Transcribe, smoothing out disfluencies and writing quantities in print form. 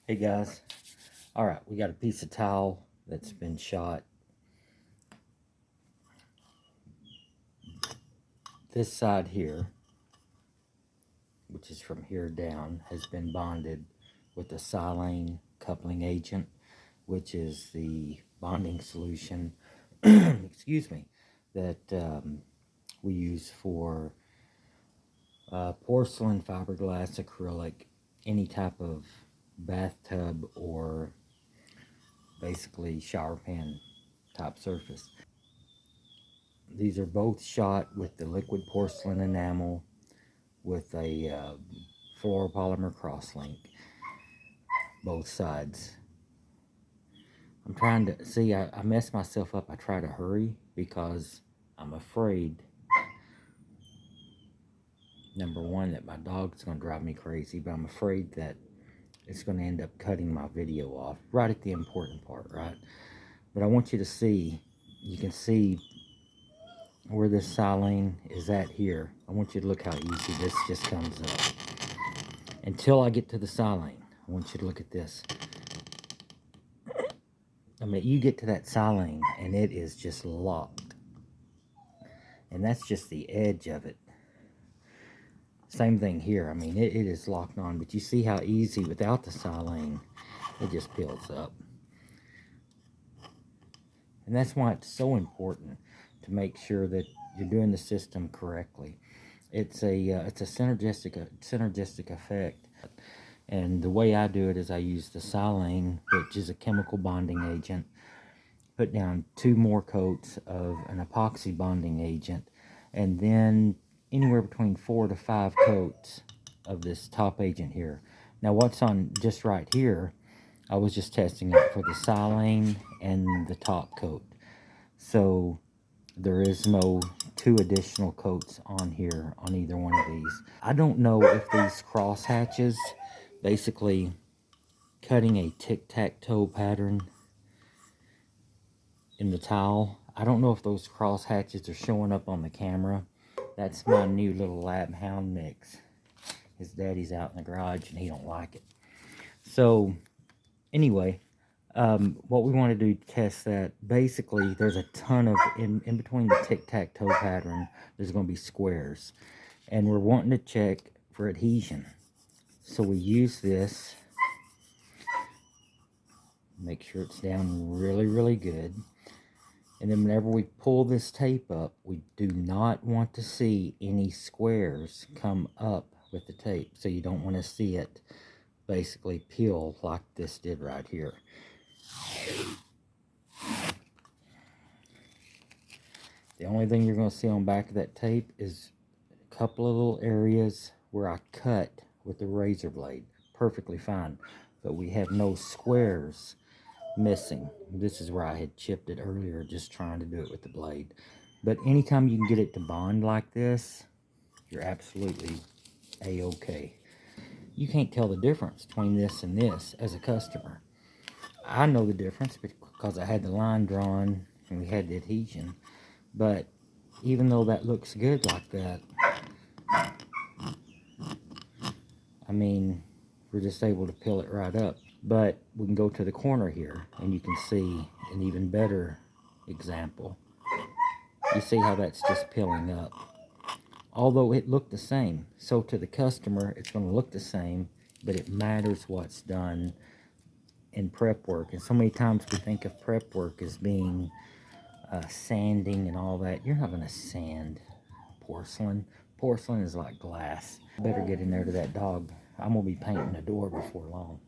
Hey guys, alright, we got a piece of tile that's been shot. This side here, which is from here down, has been bonded with the Silane Coupling Agent, which is the bonding solution, excuse me, that we use for porcelain, fiberglass, acrylic, any type of bathtub or basically shower pan type surface. These are both shot with the liquid porcelain enamel with a fluoropolymer crosslink, both sides. I'm trying to see, I messed myself up. I try to hurry because I'm afraid, number one, that my dog's going to drive me crazy, but I'm afraid that it's going to end up cutting my video off right at the important part, right? But I want you to see, you can see where this silane is at here. I want you to look how easy this just comes up. Until I get to the silane, I want you to look at this. I mean, you get to that silane and it is just locked. And that's just the edge of it. Same thing here. I mean, it is locked on, but you see how easy without the silane, it just peels up. And that's why it's so important to make sure that you're doing the system correctly. It's a synergistic effect. And the way I do it is I use the Silane, which is a chemical bonding agent, put down 2 more coats of an epoxy bonding agent, and then anywhere between 4 to 5 coats of this top agent here. Now what's on just right here, I was just testing it for the Silane and the top coat. So there is no 2 additional coats on here on either one of these. I don't know if these cross hatches, basically cutting a tic-tac-toe pattern in the tile, I don't know if those cross hatches are showing up on the camera. That's my new little lab hound mix. His daddy's out in the garage and he don't like it. So anyway, what we want to do to test that, basically there's a ton of, in between the tic-tac-toe pattern, there's going to be squares. And we're wanting to check for adhesion. So we use this, make sure it's down really good. And then whenever we pull this tape up, we do not want to see any squares come up with the tape. So you don't want to see it basically peel like this did right here. The only thing you're going to see on the back of that tape is a couple of little areas where I cut with the razor blade. Perfectly fine. But we have no squares missing. This is where I had chipped it earlier, just trying to do it with the blade. But anytime you can get it to bond like this, you're absolutely a-okay. You can't tell the difference between this and this as a customer. I know the difference because I had the line drawn and we had the adhesion. But even though that looks good like that, I mean, we're just able to peel it right up. But we can go to the corner here and you can see an even better example. You see how that's just peeling up. Although it looked the same. So to the customer, it's going to look the same, but it matters what's done in prep work. And so many times we think of prep work as being sanding and all that. You're not going to sand porcelain. Porcelain is like glass. I better get in there to that dog. I'm going to be painting the door before long.